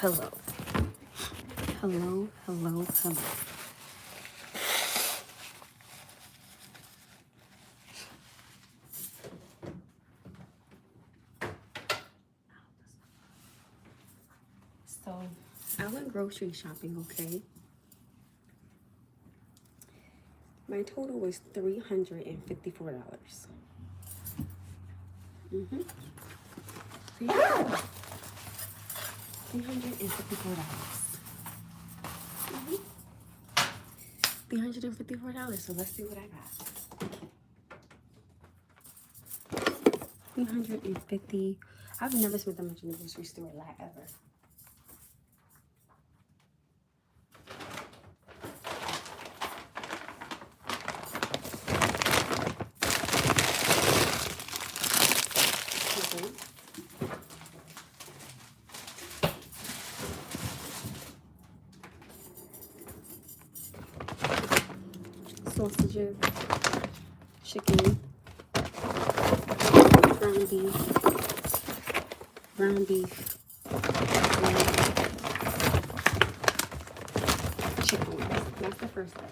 hello. Hello, hello, hello. So, I went grocery shopping, okay? My total was $354. $354. $354. So let's see what I got. 350. I've never spent that much in the grocery store like ever. Sausages, chicken, ground beef, and chicken. That's the first step.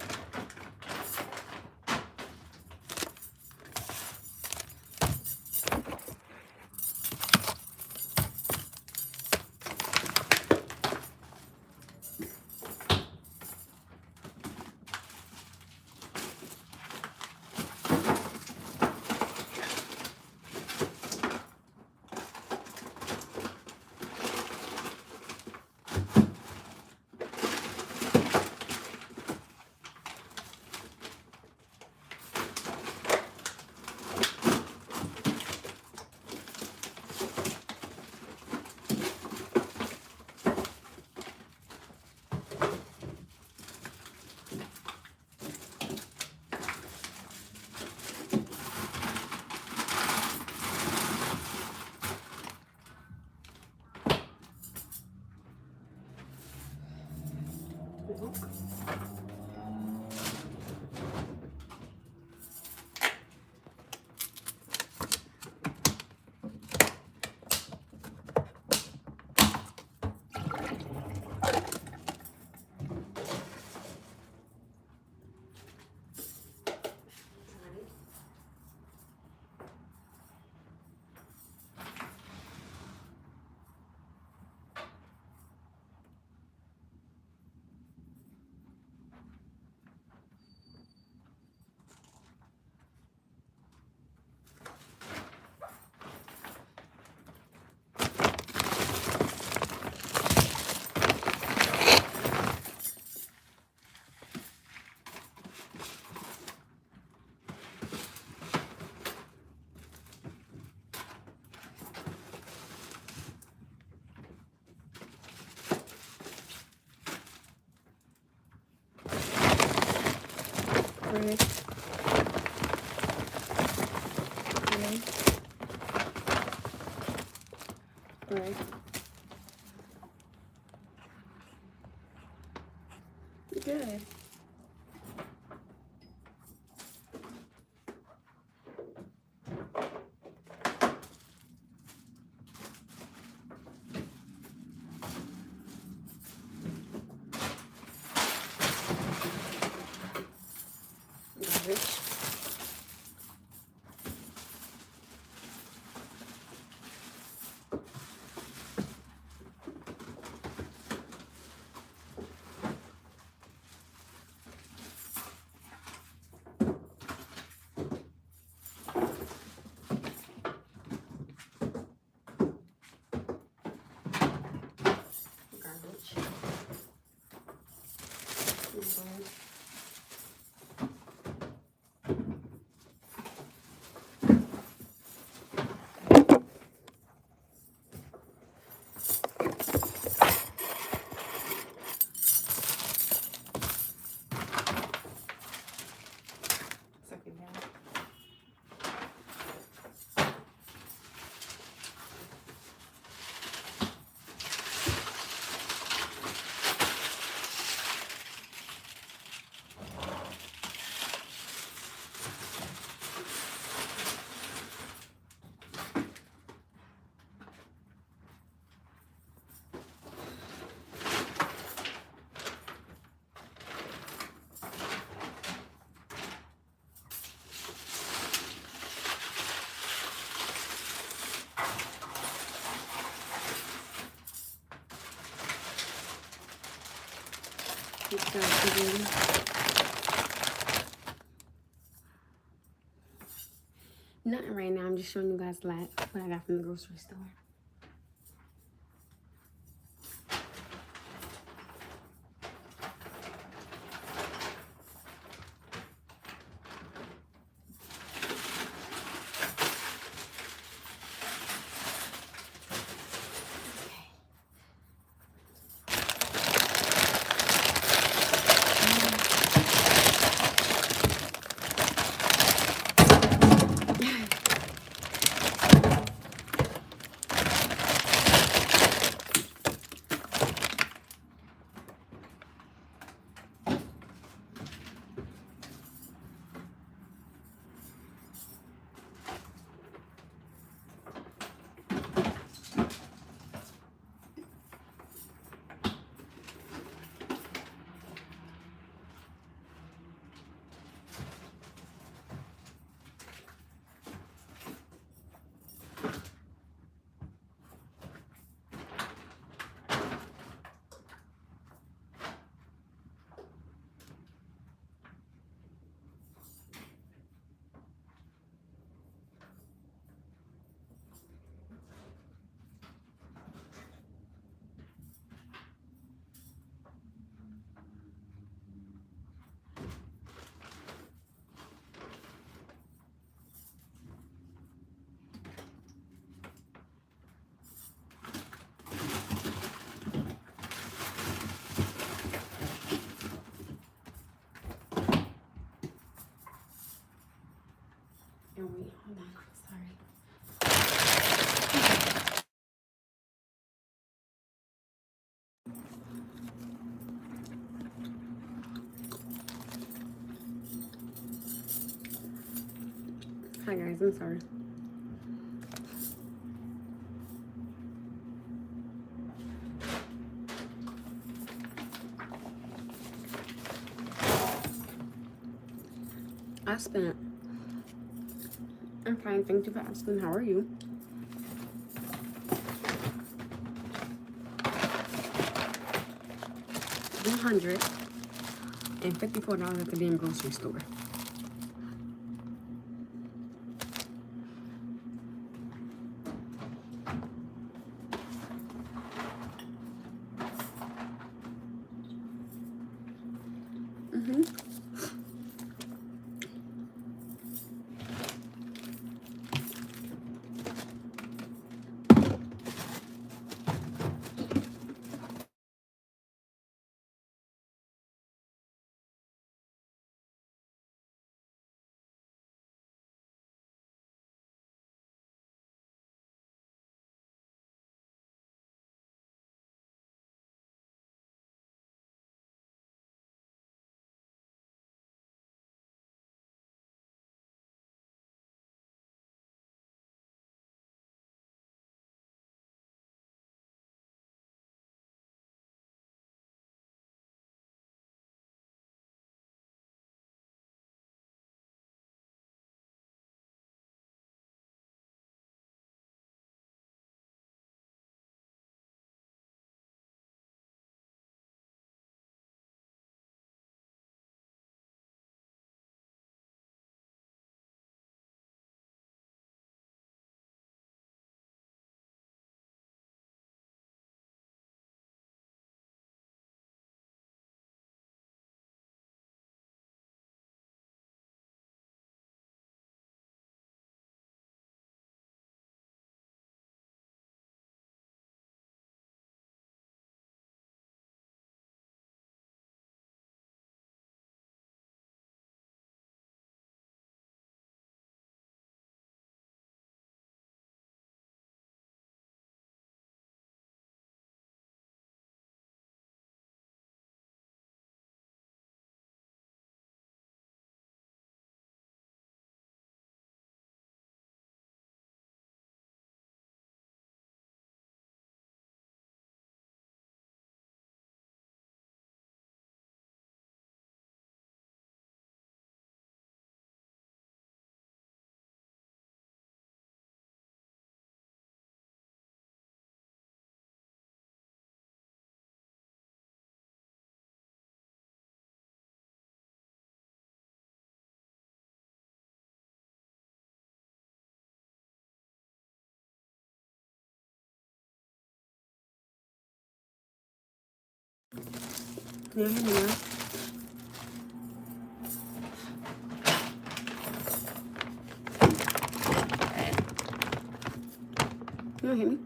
Bread. Bread. Good. Garbage. Nothing right now. I'm just showing you guys what I got from the grocery store. And wait, hold on. Sorry. Hi guys, I'm sorry. I'm fine, thank you for asking. How are you? $354 at the damn grocery store. Can you hear me now? You don't hear me?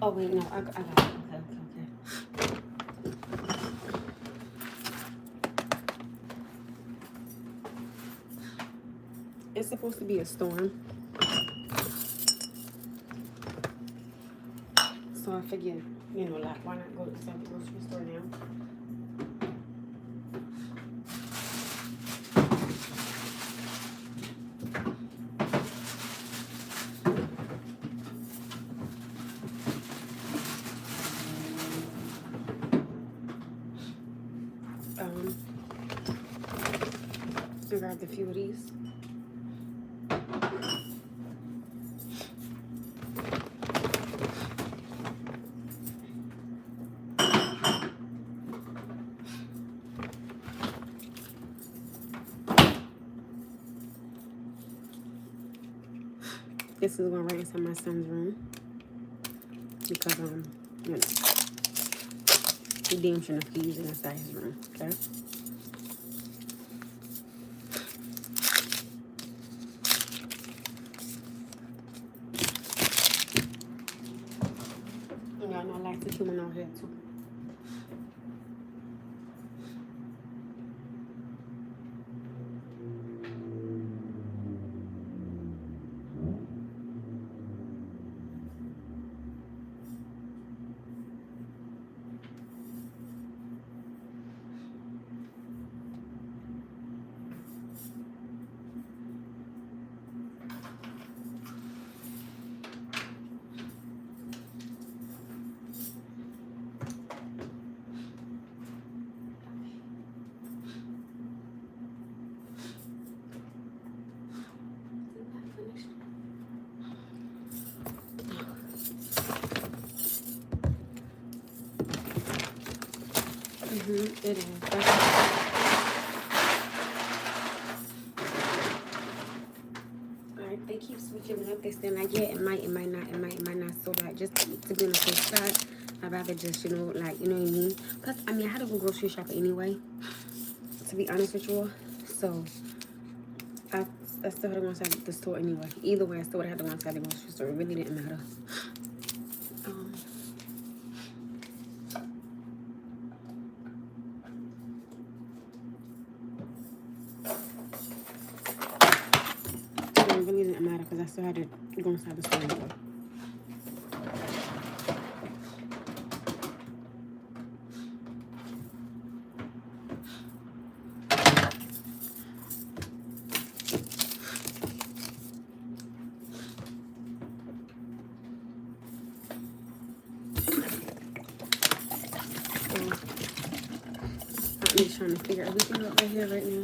Oh wait, no, I got it. Okay. It's supposed to be a storm, so I figured, like, why not go inside the grocery store now? I grabbed a few of these. This is going right inside my son's room because he damn sure enough he's inside his room. Okay. Y'all know I like the human out here too. It is. Alright, they keep switching it up. They saying like, yeah, it might not, it might not. So like, just to be on the safe side, I'd rather just, like, you know what I mean? Plus, I mean, I had to go grocery shopping anyway, to be honest with you all. So, I still had to go inside the store anyway. Either way, I still would have had to go inside the grocery store. It really didn't matter. It really didn't matter because I still had to go inside the store anyway. I'm just trying to figure everything out right here, right now.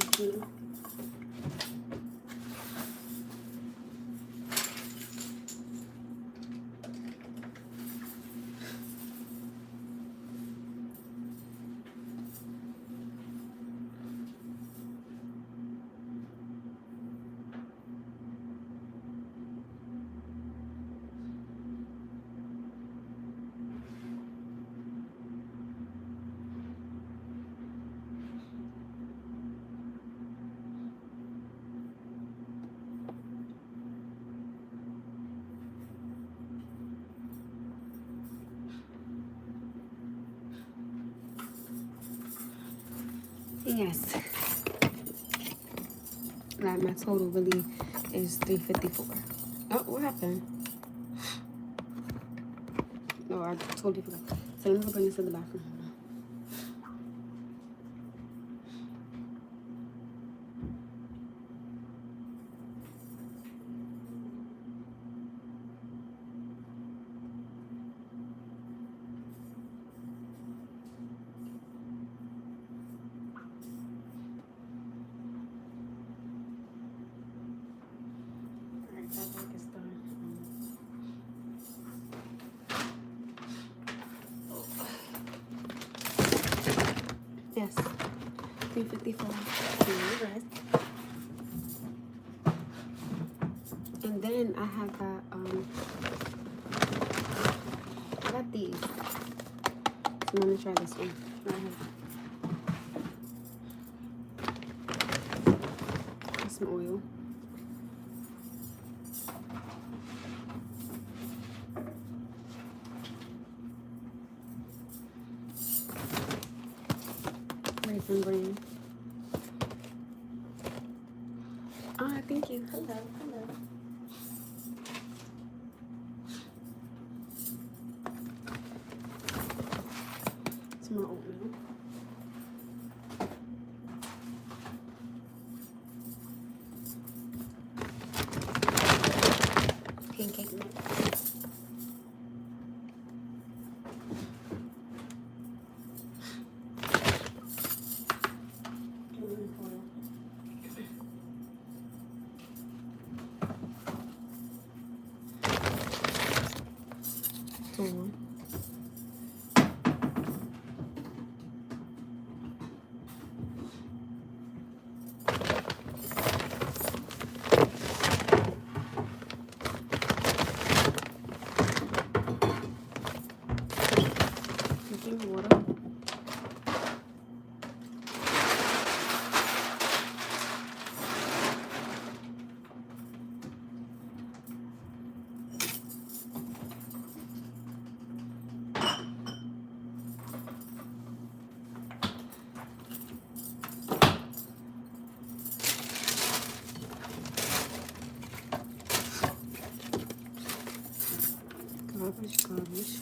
Yes. Like my total really is 354. Oh, what happened? No, I totally forgot. So let me go bring this to the bathroom. Alright, that work is done. Yes. 354. Rest. And then I have got I got these. So let me try this one. Right here. Some oil. Raisin bran. Ah, thank you. Hello, hello. Some more oatmeal. Pancake mix. Four. Drinking water. Garbage.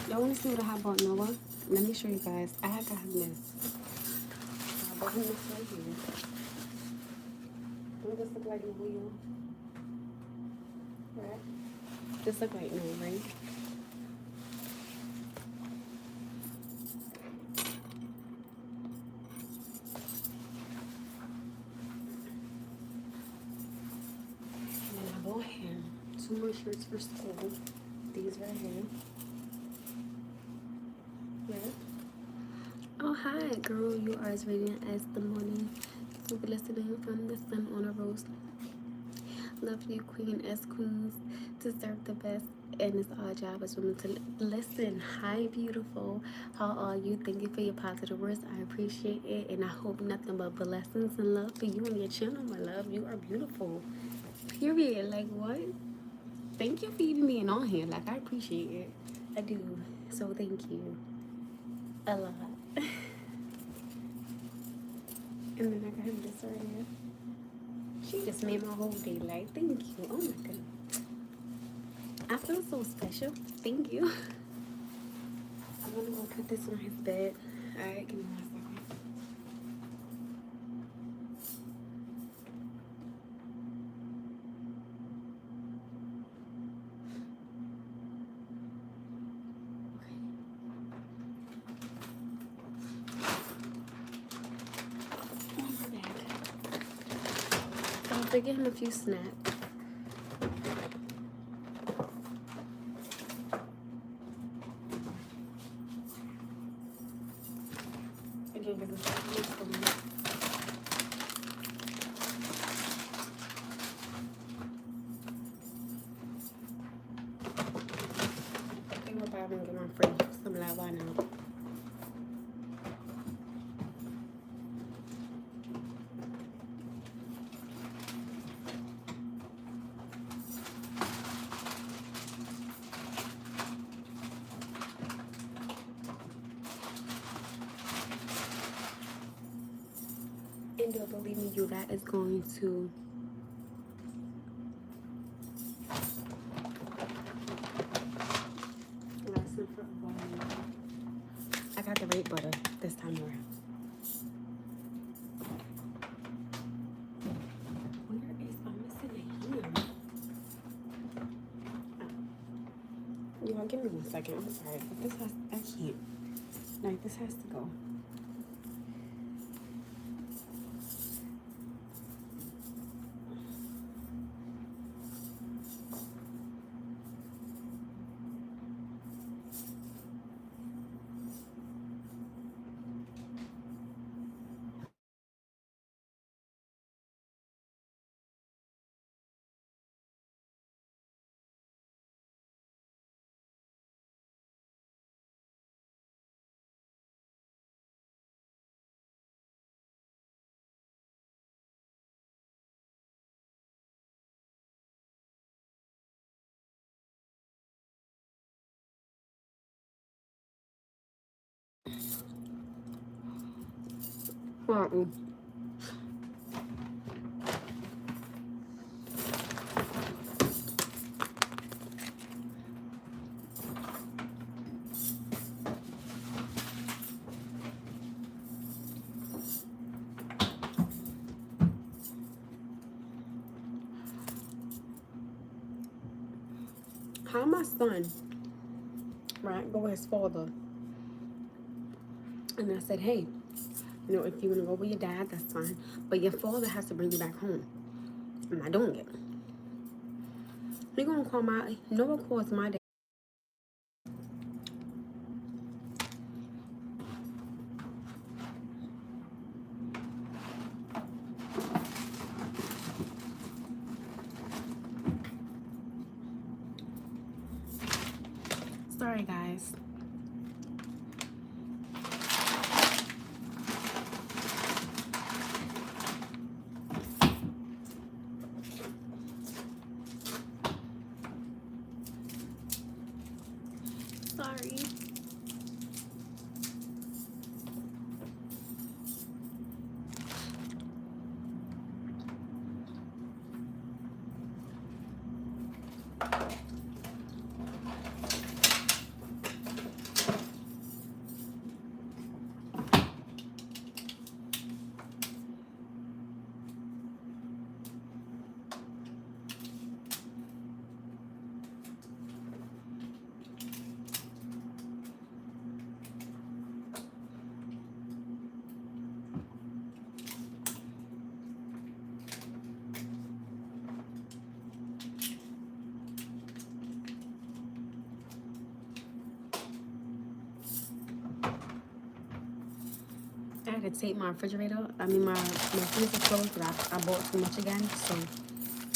Y'all want to see what I have bought Noah? Let me show you guys. I got this. I bought him this right here. Don't this look like a wheel? Right? This look like no, right? And then I bought him 2 more shirts for school. These right here. Yeah. Oh, hi, girl. You are as radiant as the morning. You'll be listening from the sun on a rose. Love you, queen, as queens deserve the best. And it's our job as women to listen. Hi, beautiful. How are you? Thank you for your positive words. I appreciate it. And I hope nothing but blessings and love for you and your channel, my love. You are beautiful. Period. Like, what? Thank you for even being on here. Like, I appreciate it. I do. So, thank you. A lot. And then I got this right here. She just made my whole day. Like, thank you. Oh my goodness. I feel so special. Thank you. I'm gonna go put this on his bed. Alright, give me 1 second. To give him a few snaps. Again, because it's for me. I think we're probably gonna get my friend some like why not? And do believe me, you, that is going to lessen for volume. I got the right butter this time around. Where is I'm missing a ham? You want to give me 1 second? I'm sorry, but this has I can't. Like this has to go. How my son, right, go with his father, and I said, hey, you know, if you want to go with your dad, that's fine, but your father has to bring you back home. I'm not doing it. He gonna call my, Noah calls my dad. Sorry, guys. Sorry. I had to take my refrigerator, my freezer closed, but I bought too much again, so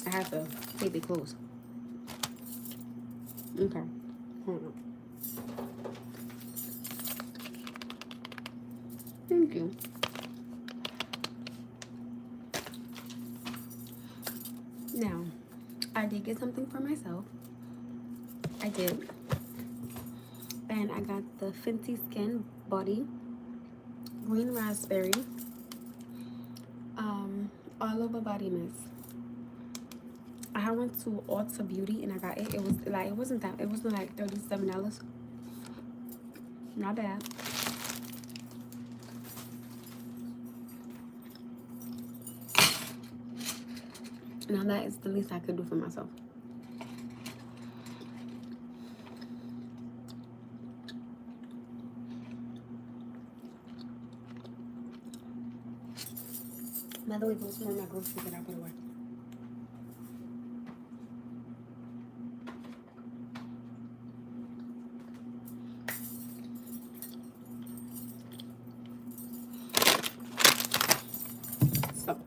I have to tape it closed. Okay, hold on. Thank you. Now, I did get something for myself. I did. And I got the Fenty Skin Body Green Raspberry All Over Body Mist. I went to Ulta Beauty and I got it. It was like, it wasn't like $37. Not bad. Now that is the least I could do for myself. By the way, those were my groceries that I put away. So,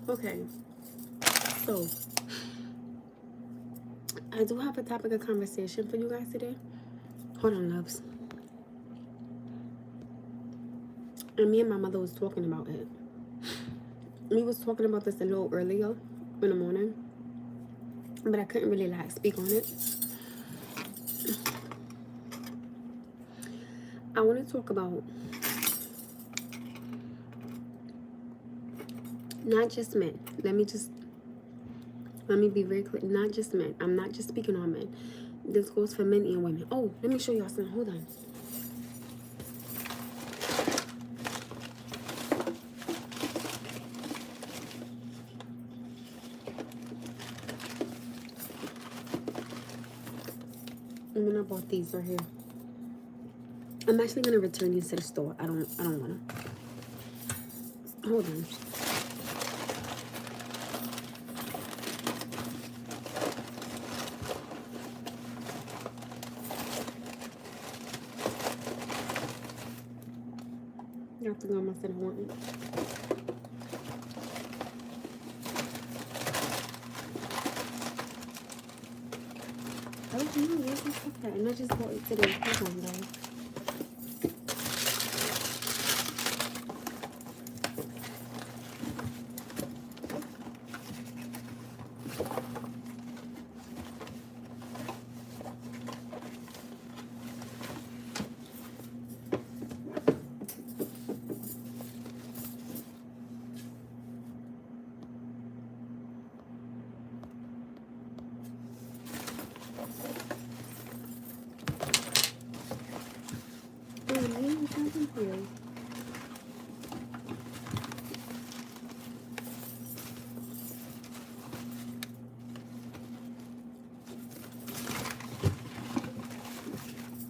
okay. So, I do have a topic of conversation for you guys today. Hold on, loves. And me and my mother was talking about it. We was talking about this a little earlier in the morning, but I couldn't really like speak on it. I want to talk about Not just men. Let me be very clear. Not just men. I'm not just speaking on men. This goes for men and women. Oh, let me show y'all something. Hold on. And then I bought these right here. I'm actually gonna return these to the store. I don't wanna. Hold on. You have to go on my set of one. I don't know where's my stuff at, and I just bought it today. Hold on, guys.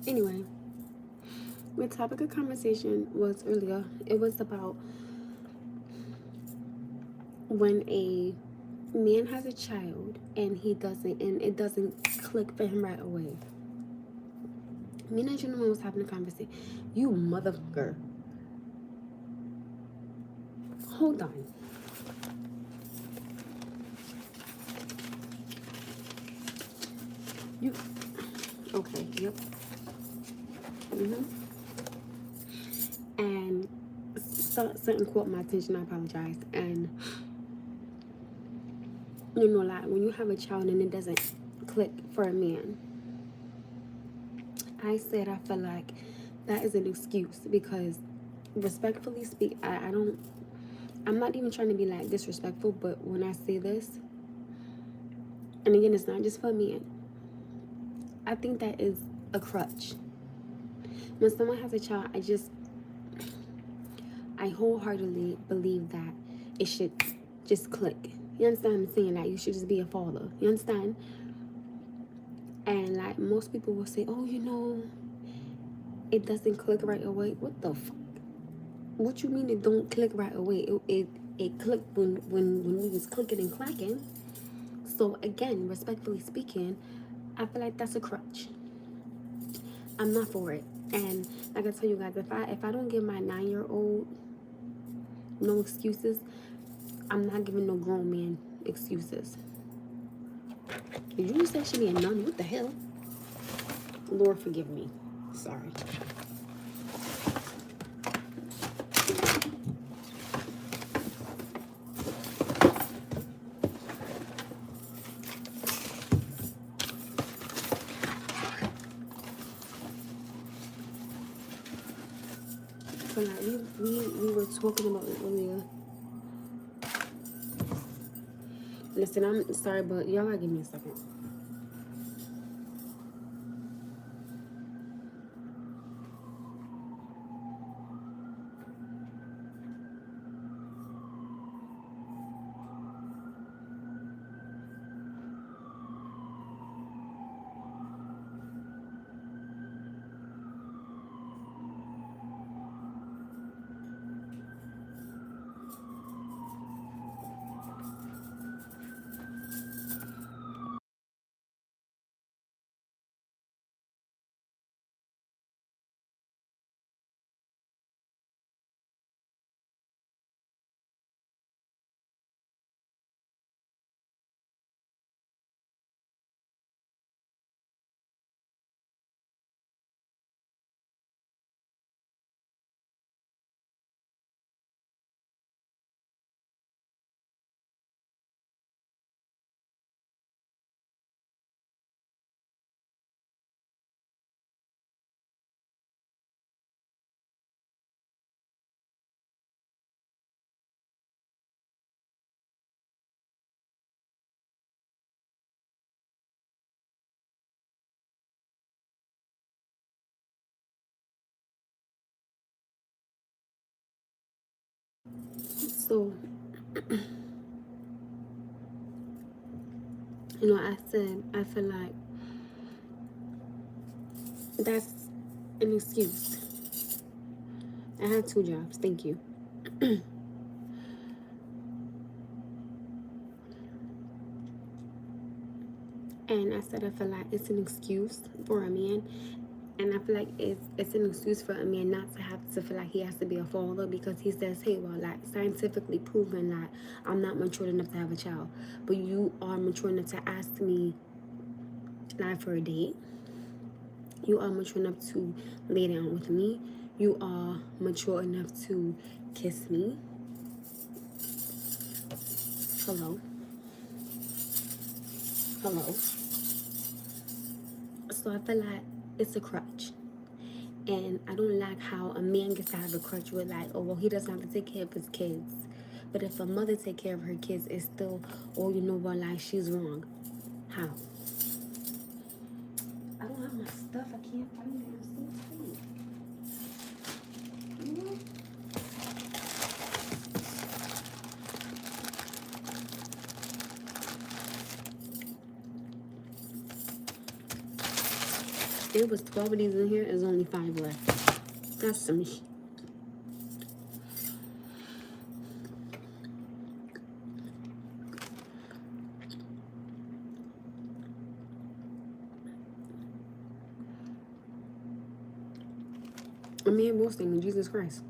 Anyway, the topic of conversation was earlier. It was about when a man has a child and it doesn't click for him right away. Me and the gentleman was having a conversation. You motherfucker. Hold on. You okay? Yep. And something caught my attention. I apologize. And you know, like when you have a child and it doesn't click for a man, I said I feel like that is an excuse because, respectfully speak, I'm not even trying to be like disrespectful, but when I say this, and again, it's not just for men, I think that is a crutch. When someone has a child, I wholeheartedly believe that it should just click. You understand what I'm saying? Like, you should just be a father. You understand? And like most people will say, oh, you know, it doesn't click right away. What the fuck? What you mean it don't click right away? It clicked when we was clicking and clacking. So again, respectfully speaking, I feel like that's a crutch. I'm not for it. And like I tell you guys, if I don't give my 9-year-old no excuses, I'm not giving no grown man excuses. Did you just say she be a nun? What the hell? Lord forgive me. Sorry. So like we were talking about it earlier. Listen, I'm sorry, but y'all gotta give me a second. So, you know, I said I feel like that's an excuse. I have 2 jobs. Thank you. And I said I feel like it's an excuse for a man, and I feel like it's an excuse for a man not to have to feel like he has to be a father, because he says, hey, well, like, scientifically proven that I'm not mature enough to have a child, but you are mature enough to ask me like for a date. You are mature enough to lay down with me. You are mature enough to kiss me. Hello. Hello. So I feel like it's a crutch. And I don't like how a man gets to have a crutch with, like, oh, well, he doesn't have to take care of his kids. But if a mother take care of her kids, it's still, oh, you know what, like, she's wrong. How? I don't have my stuff. I can't find it. I'm so sweet. You know? There was 12 of these in here. There's only 5 left. That's some shit. A man boasting in Jesus Christ.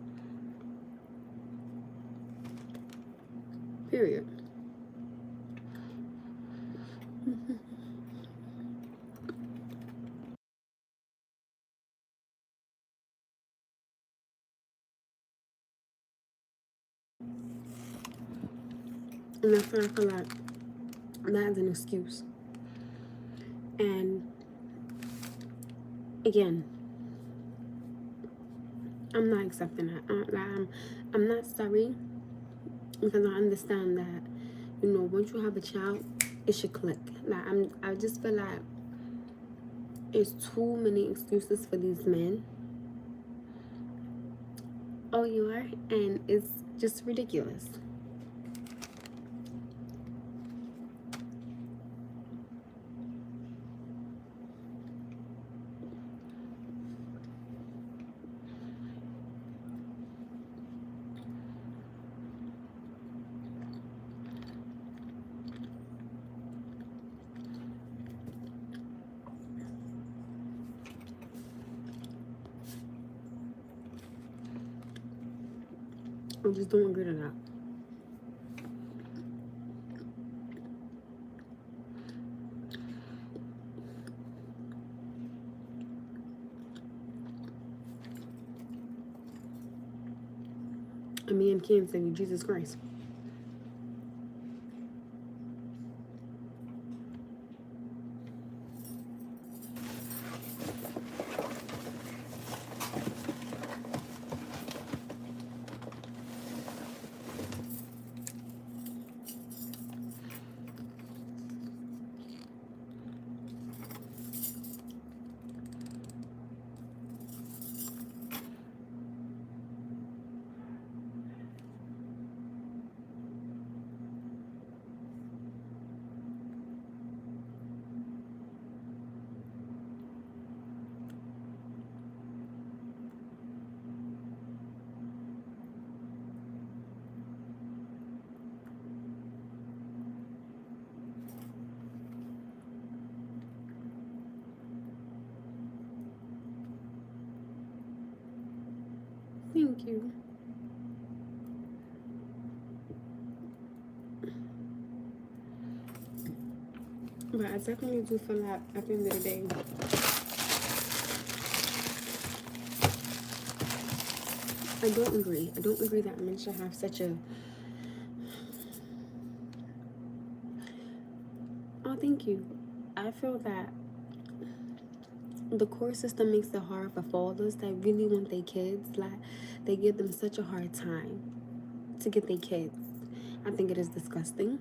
Period. And that's why I feel like that's an excuse. And again, I'm not accepting that. I'm not sorry, because I understand that, you know, once you have a child, it should click. Like, I just feel like it's too many excuses for these men. Oh, you are, and it's just ridiculous. I just don't agree to that. A man can't save you, Jesus Christ. Thank you. But I definitely do feel like at the end of the day, I don't agree. I don't agree that men should have such a... Oh, thank you. I feel that the court system makes it hard for fathers that really want their kids. Like, they give them such a hard time to get their kids. I think it is disgusting,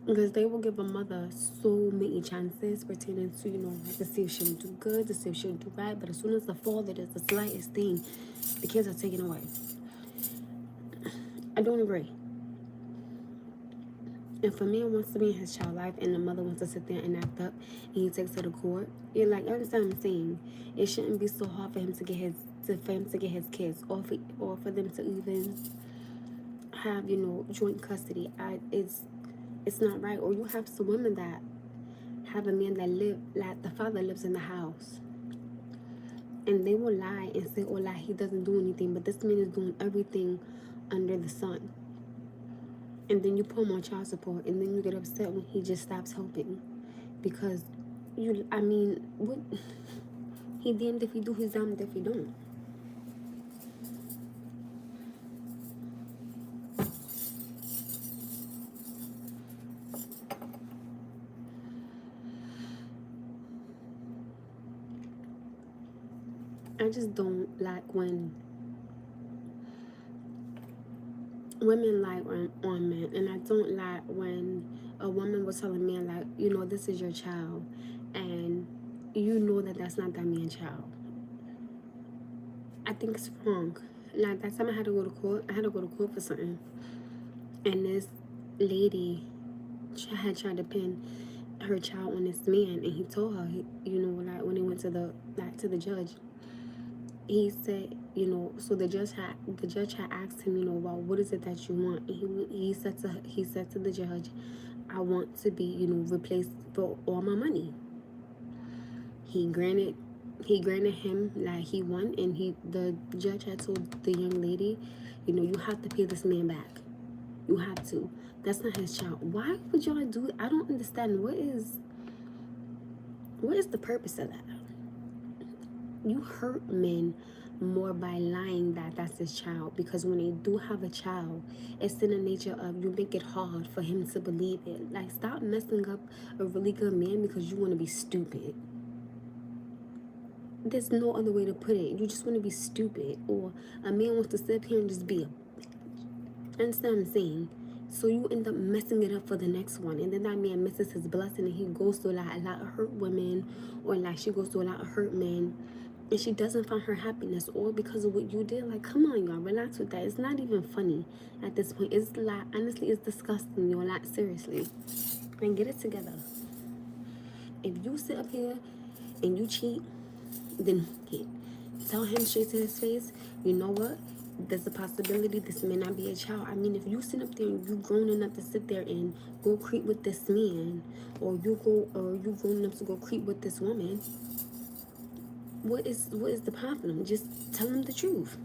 because they will give a mother so many chances pertaining to, you know, like, to see if she'll do good, to see if she'll do right. But as soon as the father does the slightest thing, the kids are taken away. I don't agree. If a man wants to be in his child life and the mother wants to sit there and act up and he takes her to court, you're like, you understand what I'm saying? It shouldn't be so hard for him to get his kids, or for them to even have, joint custody. It's not right. Or you have some women that have a man that the father lives in the house, and they will lie and say, oh, like, he doesn't do anything, but this man is doing everything under the sun. And then you put him on child support, and then you get upset when he just stops helping. Because what? He damned if he do, he's damned if he don't. I just don't like when women lie on men, and I don't like when a woman will tell a man, like, this is your child, and that's not that man's child. I think it's wrong. Like, that time I had to go to court for something, and this lady had tried to pin her child on this man, and he told her, like, when he went to the judge, he said, so the judge had asked him, well, what is it that you want? And he said to the judge, I want to be, replaced for all my money. He granted him, like, he won, and the judge had told the young lady, you have to pay this man back. You have to. That's not his child. Why would y'all do it? I don't understand. What is the purpose of that? You hurt men more by lying that that's his child, because when they do have a child, it's in the nature of you make it hard for him to believe it. Like, stop messing up a really good man because you want to be stupid. There's no other way to put it. You just want to be stupid, or a man wants to sit up here and just be a... Understand what I'm saying? So you end up messing it up for the next one, and then that man misses his blessing, and he goes through a lot of hurt women, or like she goes through a lot of hurt men, and she doesn't find her happiness, all because of what you did. Like, come on, y'all, relax with that. It's not even funny at this point. It's like, honestly, it's disgusting, y'all. Like, seriously, and get it together. If you sit up here and you cheat, then tell him straight to his face, you know what? There's a possibility this may not be a child. I mean, if you sit up there and you grown enough to sit there and go creep with this man, or you grown enough to go creep with this woman, what is the problem? Just tell him the truth.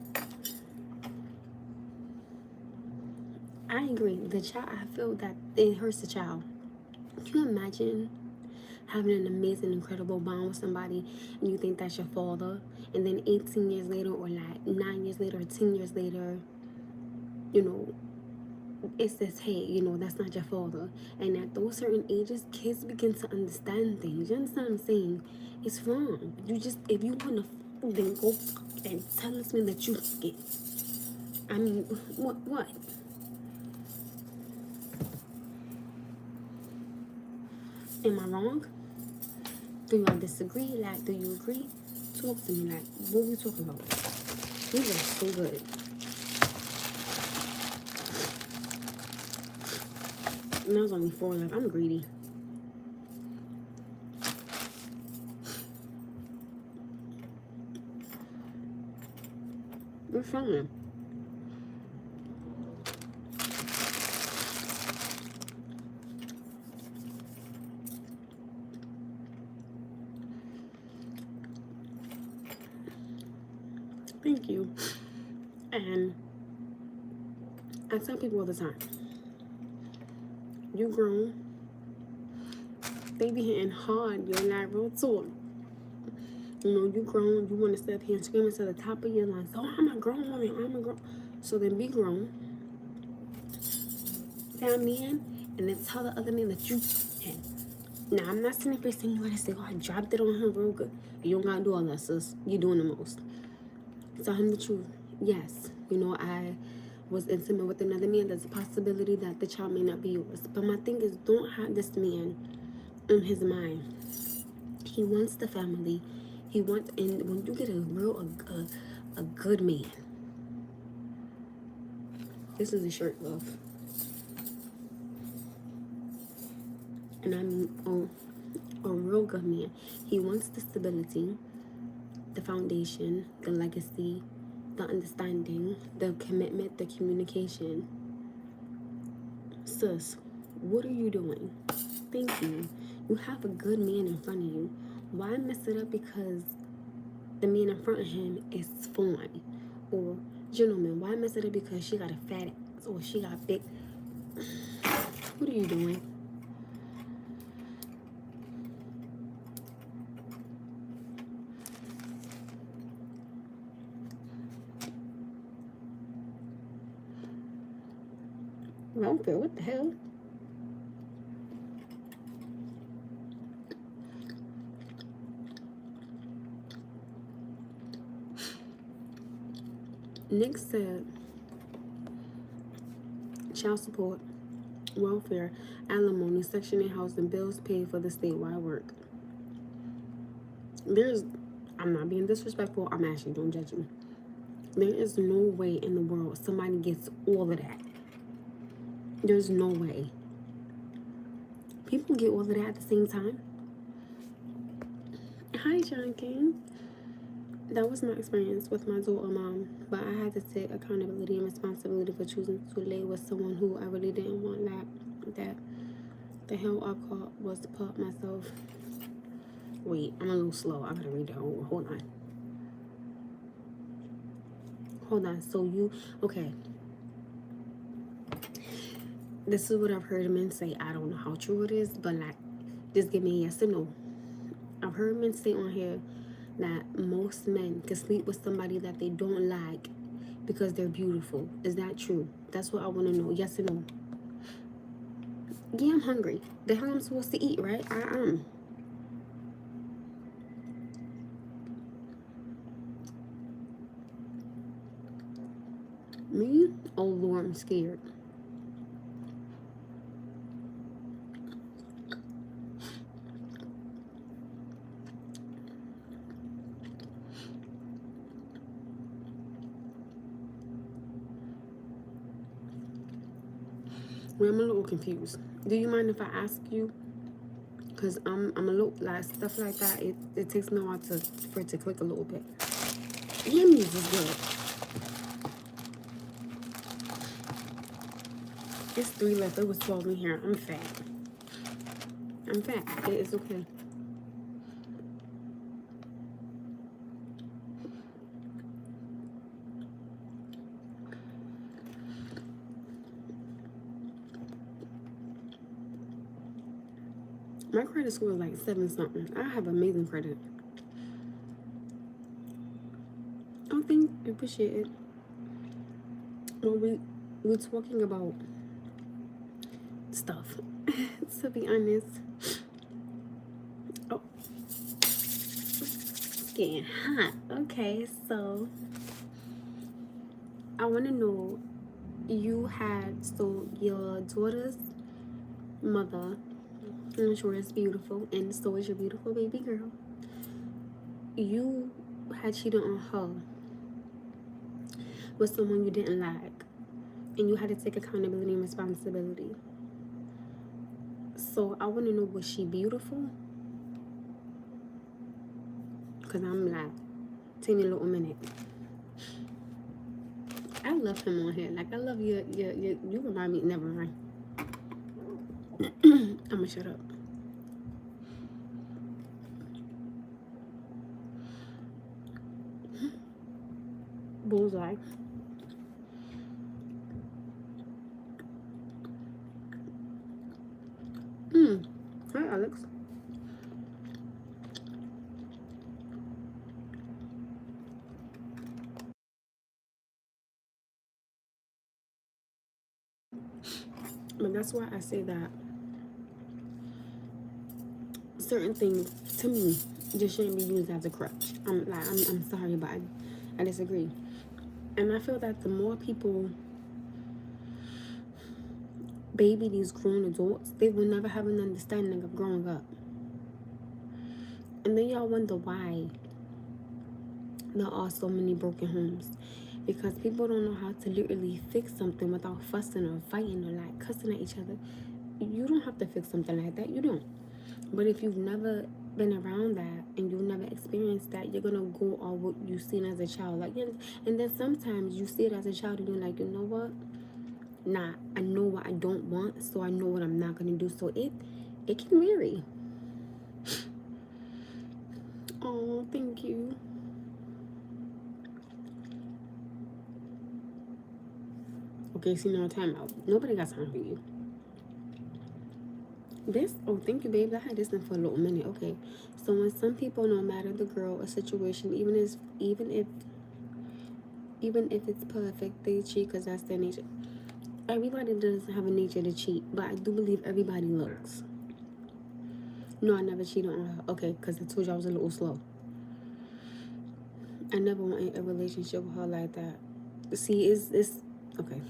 I agree. The child, I feel that it hurts the child. Can you imagine having an amazing, incredible bond with somebody, and you think that's your father, and then 18 years later, or like 9 years later, or 10 years later, it says, hey, that's not your father. And at those certain ages, kids begin to understand things. You understand what I'm saying? It's wrong. If you want to, then go and tell me that you get. I mean, what? Am I wrong? Do y'all disagree? Like, do you agree? Talk to me. Like, what are we talking about? These are so good. And that was only 4 left. I'm greedy. We're fine. Thank you. And I tell people all the time, you grown, they be hitting hard, you're like, real talk. You grown, you want to sit up here and scream to the top of your lungs, oh, I'm a grown woman, So then be grown, down man, and then tell the other man that you can. Now, I'm not sitting here saying you gotta say, oh, I dropped it on him real good. You don't gotta do all that, sis. You're doing the most. Tell him the truth. Yes, I was intimate with another man. There's a possibility that the child may not be yours. But my thing is, don't have this man in his mind. He wants the family. And when you get a good man, This is a shirt, love. And I mean, a real good man. He wants the stability, the foundation, the legacy, the understanding, the commitment, the communication. Sis, what are you doing? Thank you. You have a good man in front of you. Why mess it up because the man in front of him is fine? Or, gentlemen, why mess it up because she got a fat ass or she got big? What are you doing? Welfare, what the hell? Nick said child support, welfare, alimony, Section 8 housing, bills paid for the state while I work. I'm not being disrespectful, I'm actually, don't judge me. There is no way in the world somebody gets all of that. There's no way. People get all of that at the same time. Hi, John King. That was my experience with my daughter mom, but I had to take accountability and responsibility for choosing to lay with someone who I really didn't want. That the hell I caught was to put myself. Wait, I'm a little slow. I gotta read it. Hold on. So okay. This is what I've heard men say. I don't know how true it is, but like, just give me a yes or no. I've heard men say on here that most men can sleep with somebody that they don't like because they're beautiful. Is that true? That's what I want to know. Yes or no? Yeah, I'm hungry. The hell I'm supposed to eat, right? I am. Me? Oh Lord, I'm scared. Well, I'm a little confused. Do you mind if I ask you? Because I'm a little, like, stuff like that, it takes me a while for it to click a little bit. Yummies is good. It's 3 left. It was 12 in here. I'm fat. It's okay. My credit score is like 7 something. I have amazing credit. Oh, I appreciate it. Well, we're talking about stuff. To be honest. Oh, it's getting hot. Okay, so I want to know, so your daughter's mother, I'm sure it's beautiful, and so is your beautiful baby girl. You had cheated on her with someone you didn't like, and you had to take accountability and responsibility. So I want to know, was she beautiful? Because I'm like, take me a little minute. I love him on here. Like, I love you remind me, never mind. I'm gonna shut up. Bullseye. Hi, Alex. But that's why I say that certain things, to me, just shouldn't be used as a crutch. I'm sorry, but I disagree. And I feel that the more people baby these grown adults, they will never have an understanding of growing up. And then y'all wonder why there are so many broken homes. Because people don't know how to literally fix something without fussing or fighting or like cussing at each other. You don't have to fix something like that. You don't. But if you've never been around that and you've never experienced that, you're gonna go on what you've seen as a child. Like, and then sometimes you see it as a child and you're like, you know what? Nah, I know what I don't want, so I know what I'm not gonna do. So it can vary. Oh, thank you. Okay, see now time out. Nobody got time for you. This, oh, thank you, babe. I had this in for a little minute. Okay, so when some people, no matter the girl or situation, even if it's perfect, they cheat because that's their nature. Everybody doesn't have a nature to cheat, but I do believe everybody looks. No, I never cheated on her. Okay, because I told you I was a little slow. I never wanted a relationship with her like that. See, it's okay.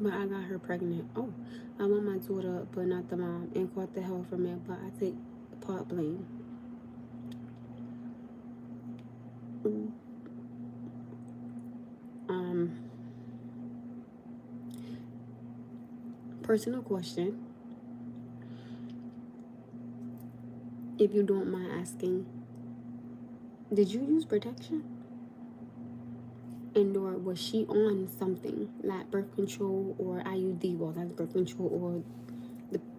But I got her pregnant. Oh, I want my daughter, but not the mom, and caught the hell from it. But I take part blame. Um, personal question. If you don't mind asking, did you use protection? And or was she on something like birth control or IUD? Well, that's birth control or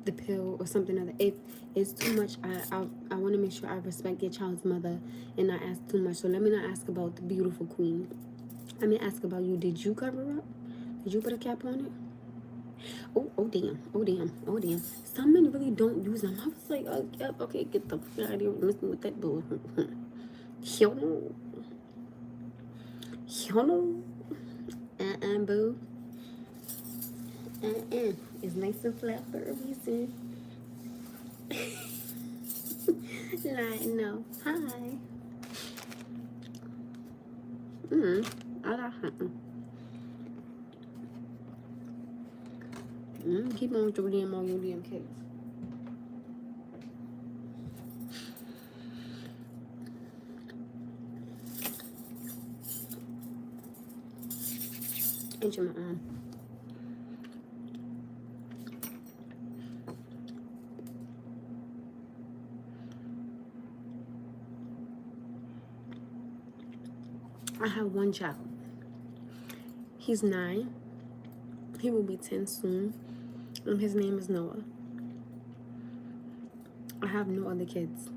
the pill or something other. If it's too much, I want to make sure I respect your child's mother and not ask too much. So let me not ask about the beautiful queen. Let me ask about you. Did you cover up? Did you put a cap on it? Oh damn. Oh damn. Oh damn. Some men really don't use them. I was like, oh, yep, okay, get the fuck out of here messing with that bull. Hello. Hello. Boo. It's nice and flat for a reason. Like, no. Hi. I got keep on with your damn all your damn kids. Inch my arm. I have one child. He's 9. He will be 10 soon. And his name is Noah. I have no other kids.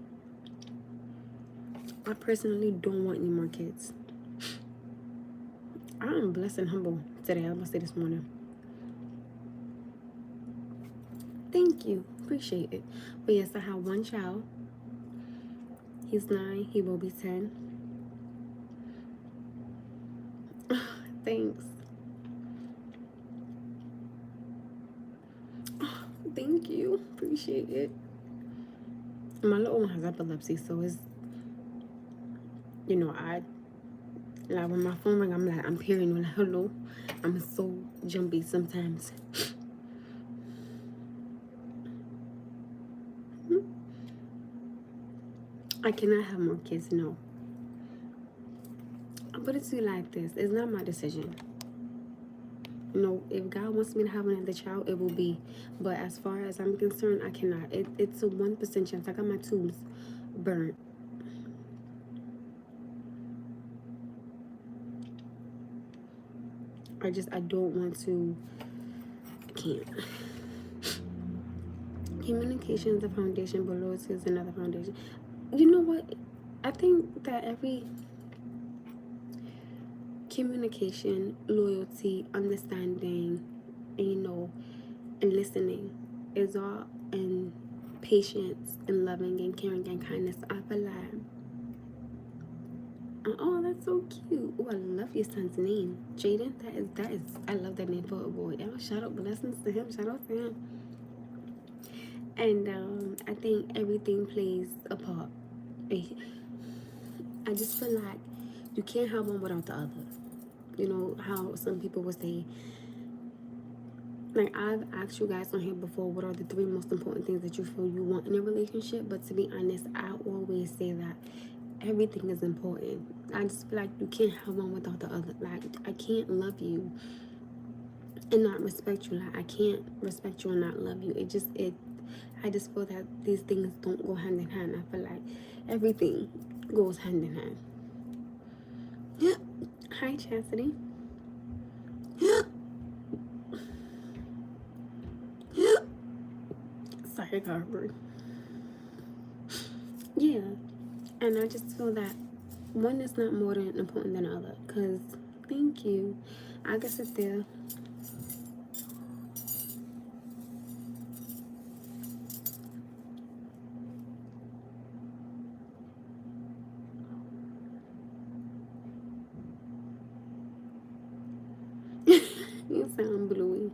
I personally don't want any more kids. I am blessed and humble today. I must say this morning. Thank you. Appreciate it. But yes, I have one child. He's 9. He will be 10. Thanks. Thank you. Appreciate it. My little one has epilepsy, so it's, I like when my phone ring, I'm like, I'm paranoid. Like, hello. I'm so jumpy sometimes. I cannot have more kids, no. But it's like this. It's not my decision. If God wants me to have another child, it will be. But as far as I'm concerned, I cannot. It's a 1% chance. I got my tubes burnt. I don't want to. I can't. Communication is the foundation, but loyalty is another foundation. You know what? I think that every communication, loyalty, understanding, and listening is all in patience and loving and caring and kindness. I feel like, oh, that's so cute. Oh, I love your son's name, Jaden. That is. I love that name for a boy. Oh, shout out, blessings to him. Shout out to him. And I think everything plays a part. I just feel like you can't have one without the other. You know how some people would say, like, I've asked you guys on here before, what are the 3 most important things that you feel you want in a relationship? But to be honest, I always say that everything is important. I just feel like you can't have one without the other. Like, I can't love you and not respect you. Like, I can't respect you and not love you. I just feel that these things don't go hand in hand. I feel like everything goes hand in hand. Hi, Chastity. Sorry, Carver. Yeah, and I just feel that one is not more than important than the other. Cause, thank you. I can sit there. You sound bluey.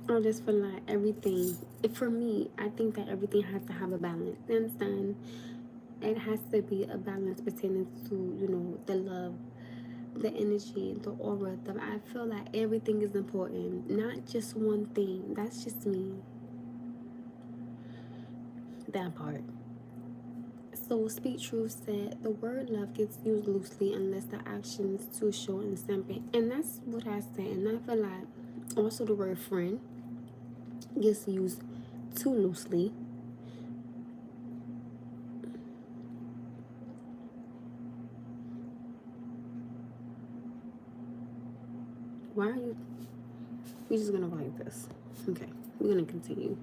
I just feel like everything. For me, I think that everything has to have a balance. You understand? It has to be a balance pertaining to, the love, the energy, the aura. I feel like everything is important, not just one thing. That's just me. That part. So, Speak Truth said, the word love gets used loosely unless the action is too short and simple. And that's what I said. And I feel like also the word friend gets used too loosely. Why are you just gonna write this? Okay, we're gonna continue.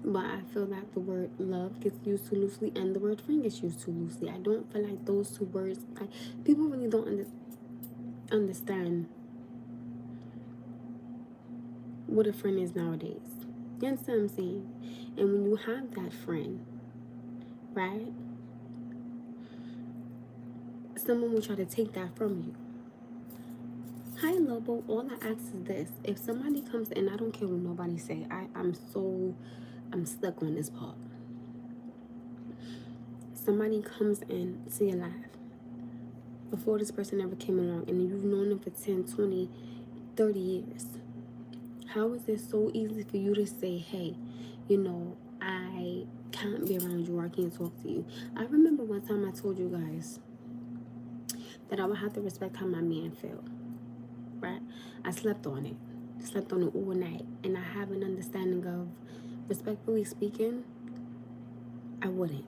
But I feel like the word love gets used too loosely and the word friend gets used too loosely. I don't feel like those two words, like, people really don't understand what a friend is nowadays. You understand what I'm saying? And when you have that friend, right, someone will try to take that from you. Hi, Lobo. All I ask is this. If somebody comes in, I don't care what nobody say. I'm stuck on this part. Somebody comes in to your life before this person ever came along and you've known them for 10, 20, 30 years. How is it so easy for you to say, hey, I can't be around you or I can't talk to you? I remember one time I told you guys that I would have to respect how my man felt, right? I slept on it all night, and I have an understanding of, respectfully speaking, I wouldn't.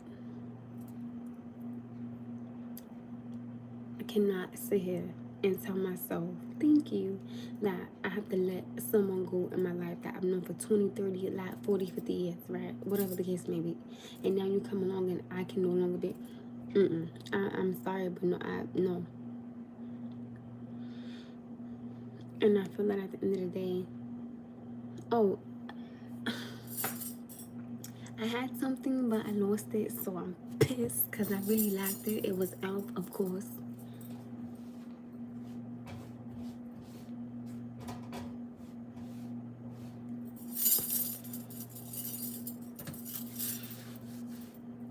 I cannot sit here and tell myself, thank you, that I have to let someone go in my life that I've known for 20, 30, 40, 50 years, right? Whatever the case may be. And now you come along and I can no longer be, I'm sorry, but no. And I feel that at the end of the day, I had something, but I lost it, so I'm pissed because I really liked it. It was Elf, of course.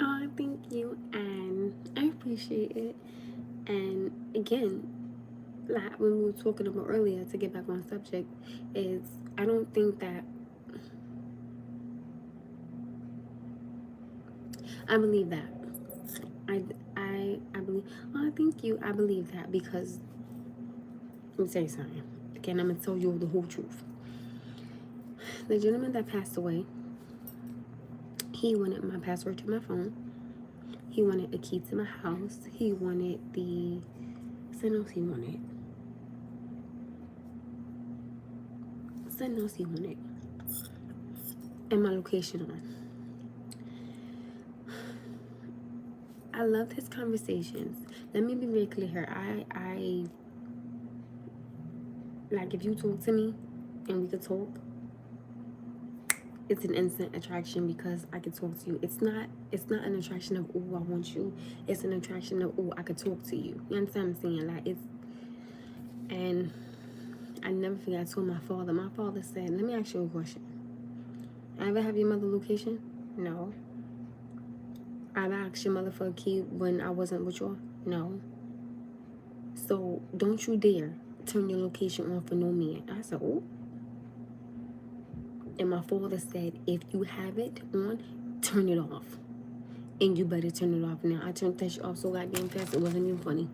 Oh, thank you, and I appreciate it. And again, like when we were talking about earlier, to get back on subject, is I don't think that I believe that. I believe. Oh, thank you. I believe that because let me tell you something. Again, I'm gonna tell you the whole truth. The gentleman that passed away, he wanted my password to my phone. He wanted a key to my house. He wanted something else he wanted. And my location on. I loved his conversations. Let me be very clear here. I like, if you talk to me and we could talk, it's an instant attraction because I could talk to you. It's not an attraction of, oh, I want you. It's an attraction of, oh, I could talk to you. You understand what I'm saying? Like, and I never forget, I told my father said, let me ask you a question. I ever have your mother location? No. I asked your mother for a key when I wasn't with you? No. So don't you dare turn your location on for no man. I said, oh. And my father said, if you have it on, turn it off. And you better turn it off now. I turned that shit off so goddamn fast, it wasn't even funny.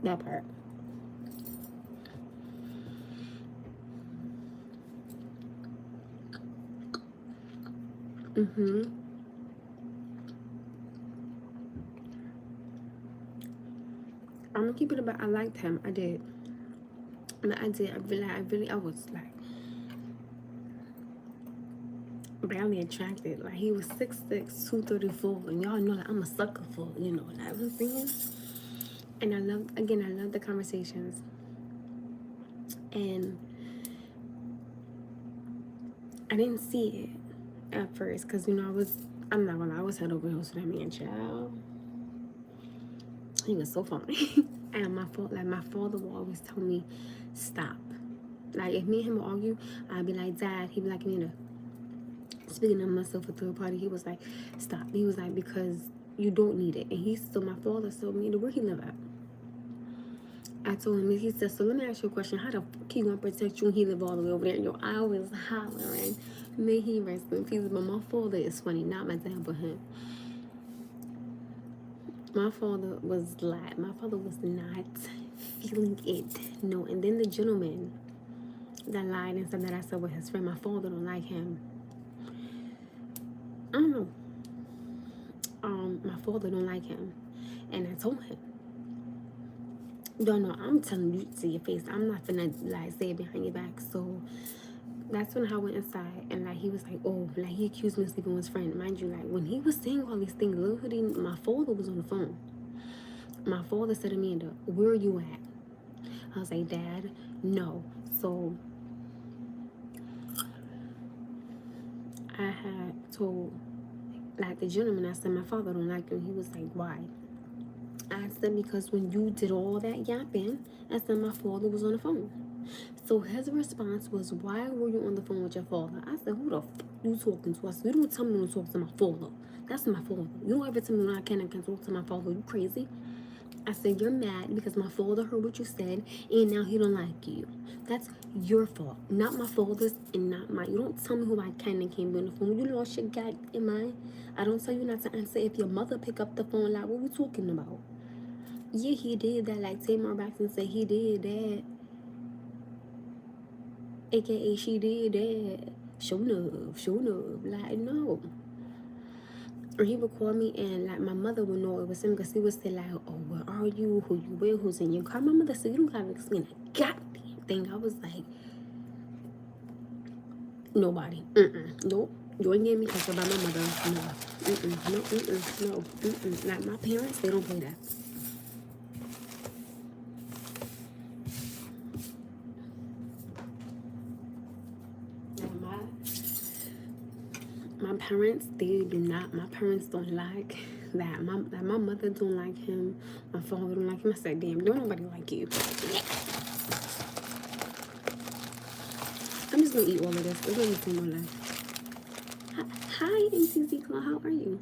That part. I'm gonna keep it about, I liked him. I did. I was like barely attracted. Like, he was 6'6", 234, and y'all know that I'm a sucker for, you know what I was saying. And I love the conversations. And I didn't see it at first, because, you know, I'm not gonna lie, I was head over heels for that man, child. He was so funny. And my father will always tell me, stop. Like, if me and him would argue, I'd be like, Dad. He'd be like, Nina. Speaking of myself, a third party, he was like, stop. He was like, because you don't need it. And my father told me, where he live at? I told him, he said, so let me ask you a question. How the fuck he gonna protect you when he live all the way over there? And I was hollering. May he rest in peace. But my father is funny, not my dad, but him. My father was not feeling it. No. And then the gentleman that lied and said that I said with his friend, my father don't like him. I don't know. My father don't like him. And I told him, no, I'm telling you to your face. I'm not finna like say it behind your back. So that's when I went inside, and like he was like, oh, like he accused me of sleeping with his friend. Mind you, like when he was saying all these things, literally my father was on the phone. My father said to me, where are you at? I was like, Dad, no. So I had told like the gentleman, I said my father don't like him. He was like, why? I said, because when you did all that yapping, I said my father was on the phone. So his response was, why were you on the phone with your father? I said, who the fuck you talking to? I said, you don't tell me when to talk to my father. That's my father. You don't ever tell me when I can talk to my father. You crazy? I said, you're mad because my father heard what you said and now he don't like you. That's your fault, not my father's and not mine. You don't tell me who I can and can't be on the phone. You lost your goddamn mind. I don't tell you not to answer if your mother pick up the phone. Like, what we talking about? Yeah, he did that. Like Tamar Braxton said, he did that. AKA she did that. Show enough. Like, no. Or he would call me and like my mother would know it was him because he would say like, oh, where are you? Who you with? Who's in your car? My mother said, you don't gotta explain a goddamn thing. I was like, nobody. Nope. You ain't getting me cussed about my mother. No. Like my parents, they don't play that. My parents, they do not. My parents don't like that. My mother don't like him. My father don't like him. I said, damn, don't nobody like you. I'm just gonna eat all of this. There's only some more left. Hi, MCC Claw. How are you?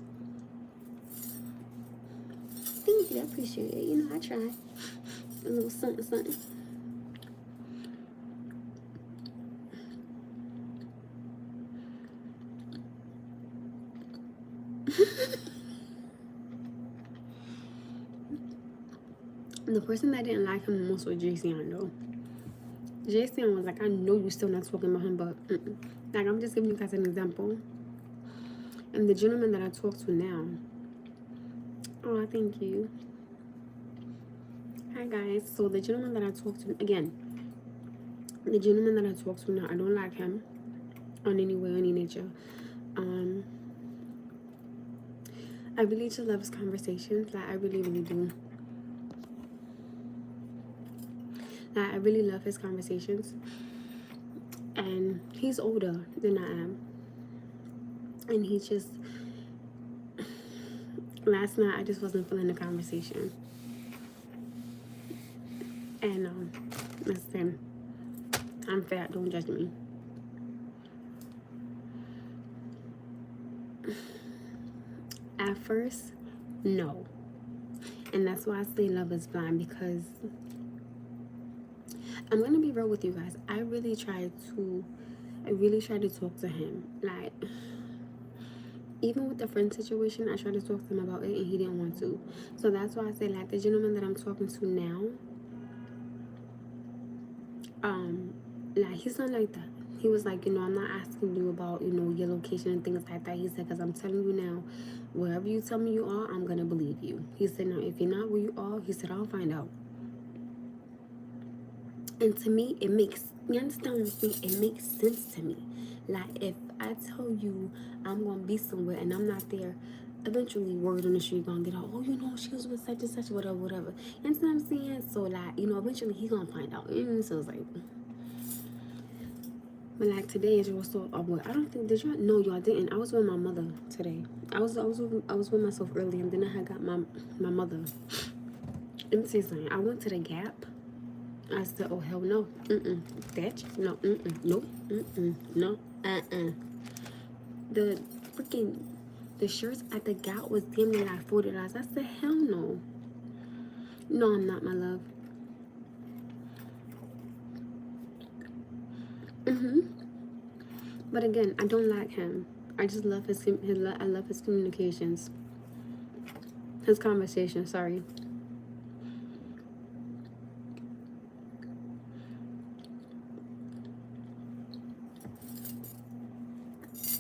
Thank you. I appreciate it. You know, I try. A little something. The person that didn't like him the most was JCN though. JCN was like, I know you still not talking about him, but like I'm just giving you guys an example. And the gentleman that I talk to now, oh, thank you. Hi guys. So the gentleman that I talk to again, the gentleman that I talk to now, I don't like him on any way, any nature. I really just love his conversations. Like I really do. Like I really love his conversations. And he's older than I am. And he just last night I just wasn't feeling the conversation. And listen, I'm fat, don't judge me. At first, no. And that's why I say love is blind, because I'm gonna be real with you guys. I really tried to talk to him. Like even with the friend situation, I tried to talk to him about it and he didn't want to. So that's why I say, like, the gentleman that I'm talking to now, like, he's not like that. He was like, I'm not asking you about, your location and things like that. He said, because I'm telling you now, wherever you tell me you are, I'm going to believe you. He said, now, if you're not where you are, he said, I'll find out. And to me, you understand what I'm saying? It makes sense to me. Like, if I tell you I'm going to be somewhere and I'm not there, eventually word on the street going to get out, she was with such and such, whatever, whatever. You understand what I'm saying? So, like, eventually he going to find out. And so it's like, but like today, as you also, I don't think, did you? No, y'all didn't. I was with my mother today. I was with myself early, and then I had got my mother. Let me say something. I went to the Gap. I said, oh hell no, no, nope, no, The freaking shirts at the Gap was damn near like $40. I said, hell no. No, I'm not, my love. But again, I don't like him. I just love I love his communications. His conversation, sorry.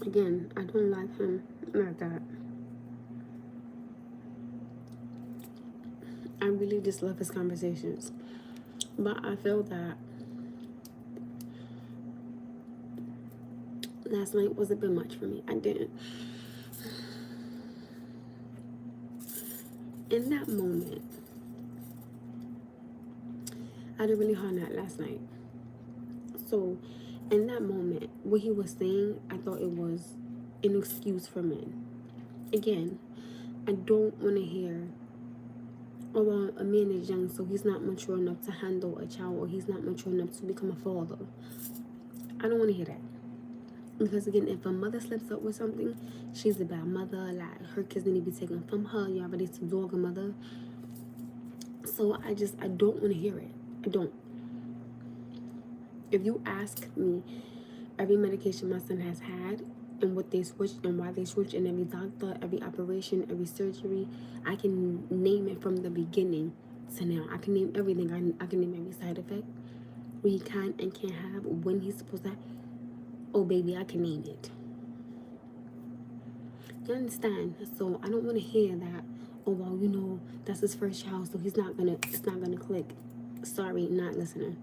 Again, I don't like him like that. I really just love his conversations. But I feel that last night was a bit much for me. I didn't. In that moment, I had a really hard night last night. So, in that moment, what he was saying, I thought it was an excuse for men. Again, I don't want to hear, oh, well, a man is young, so he's not mature enough to handle a child, or he's not mature enough to become a father. I don't want to hear that. Because again, if a mother slips up with something, she's a bad mother. Like, her kids need to be taken from her. You're already to dog a mother. So I don't want to hear it. I don't. If you ask me every medication my son has had and what they switched and why they switched, and every doctor, every operation, every surgery, I can name it from the beginning to now. I can name everything. I can name every side effect, what he can and can't have, when he's supposed to have. Oh baby, I can name it. You understand? So I don't want to hear that, oh well, that's his first child, so it's not gonna click. Sorry, not listening.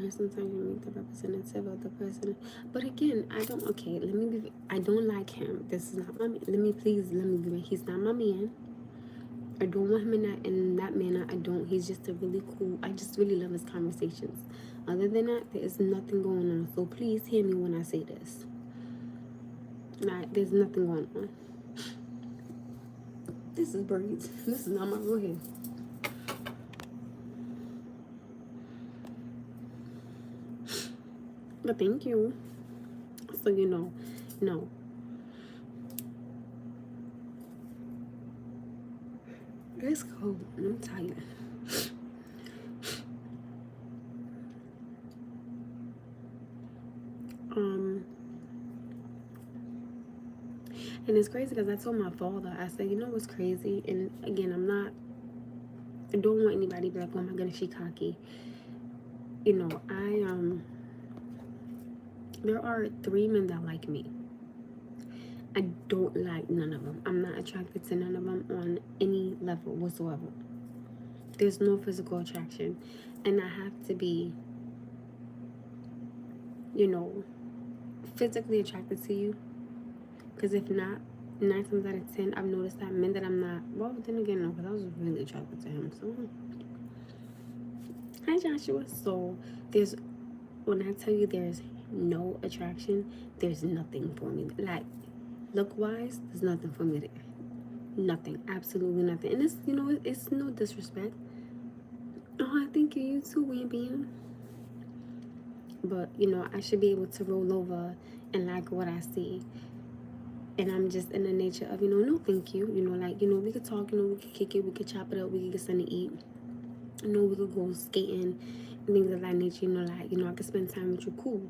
Sometimes you meet the representative of the person, but again, I don't like him. This is not my man. Let me be. He's not my man. I don't want him in that manner. I don't. He's just a really cool. I just really love his conversations. Other than that, there is nothing going on. So please hear me when I say this. There's nothing going on. This is birds. This is not my real hair. But thank you. So no. It's cold and I'm tired. And it's crazy because I told my father, I said, what's crazy? And again, I don't want anybody to be like, oh my goodness, she cocky. There are 3 men that like me. I don't like none of them. I'm not attracted to none of them on any level whatsoever. There's no physical attraction. And I have to be, physically attracted to you. Because if not, 9 times out of 10, I've noticed that men that I'm not, well, then again, no, because I was really attracted to him. So, hi, Joshua. So, when I tell you there's no attraction, there's nothing for me. Like, look-wise, there's nothing for me there. Nothing. Absolutely nothing. And it's, it's no disrespect. Oh, I think you too, Wambian. But, I should be able to roll over and like what I see. And I'm just in the nature of, no thank you. Like, we could talk, we could kick it, we could chop it up, we could get something to eat. We could go skating and things of that nature, like, I could spend time with you, cool.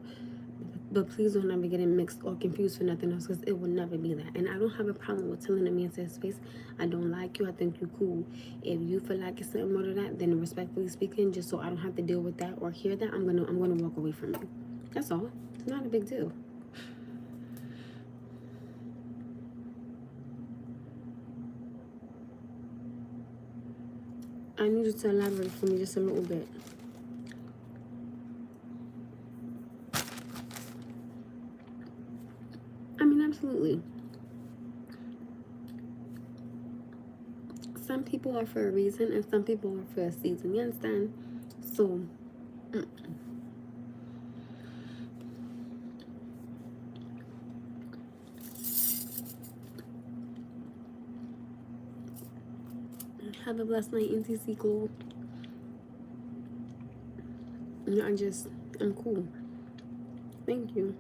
But please don't ever get it mixed or confused for nothing else, because it will never be that. And I don't have a problem with telling a man to his face, I don't like you, I think you cool. If you feel like it's something more to that, then respectfully speaking, just so I don't have to deal with that or hear that, I'm gonna walk away from you. That's all. It's not a big deal. I need you to elaborate for me just a little bit. I mean, absolutely. Some people are for a reason and some people are for a season. You understand? So, have a blessed night, NTC Cool. I'm cool. Thank you.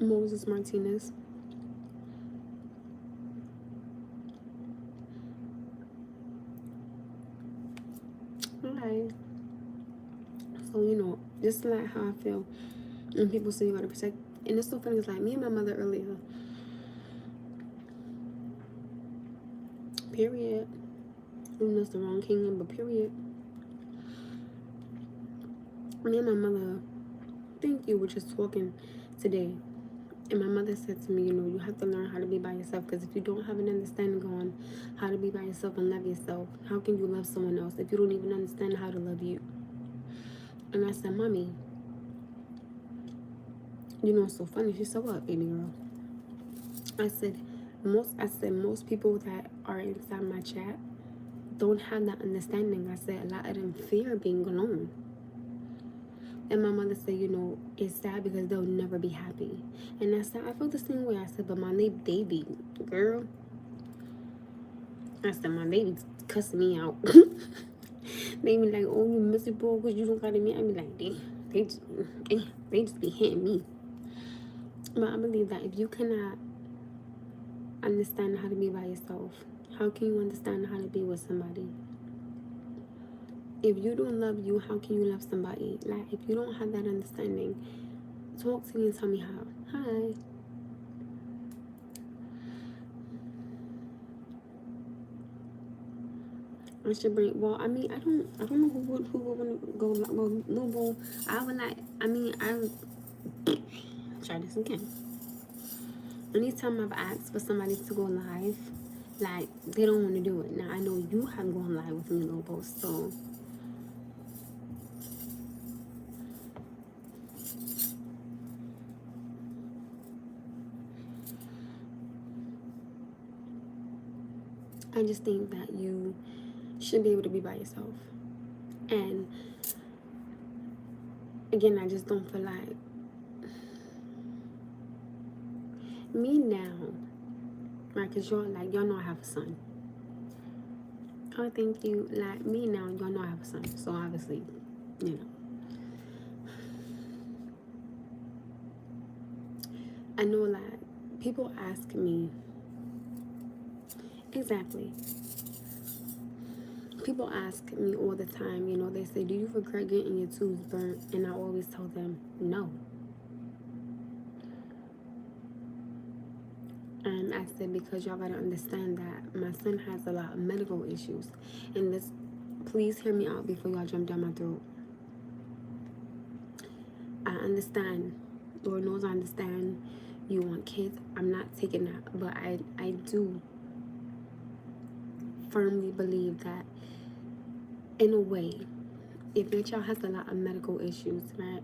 Moses Martinez. Hi. So, just like how I feel when people say you gotta protect. And it's so funny, it's like me and my mother earlier. Period. That's the wrong kingdom, but period. Me and my mother, thank you, were just talking today. And my mother said to me, you have to learn how to be by yourself, because if you don't have an understanding on how to be by yourself and love yourself, how can you love someone else if you don't even understand how to love you? And I said, Mommy, it's so funny. She said, what, baby girl? I said, most people that are inside my chat don't have that understanding. I said, a lot of them fear being alone. And my mother said, it's sad because they'll never be happy. And I said, I feel the same way. I said, but my baby girl. I said, my baby's cussing me out. They be like, oh, you miserable because you don't got me. I be like, they just be hitting me. But I believe that if you cannot understand how to be by yourself, how can you understand how to be with somebody? If you don't love you, how can you love somebody? Like, if you don't have that understanding, talk to me and tell me how. Hi. I should bring. Well, I mean, I don't know who would want to go. Well, no, well, I would like. I mean, try this again. Anytime I've asked for somebody to go live, like, they don't want to do it. Now I know you have gone live with me, Lobo, so. I just think that you should be able to be by yourself. And again, I just don't feel like me now, right? Because y'all know I have a son. Oh, thank you. Like, me now, y'all know I have a son. So obviously, I know, like, people ask me, exactly. People ask me all the time, they say, do you regret getting your tubes burnt? And I always tell them, no. And I said, because y'all gotta understand that my son has a lot of medical issues. And this, please hear me out before y'all jump down my throat. I understand. Lord knows I understand. You want kids. I'm not taking that. But I do firmly believe that, in a way, if your child has a lot of medical issues, right?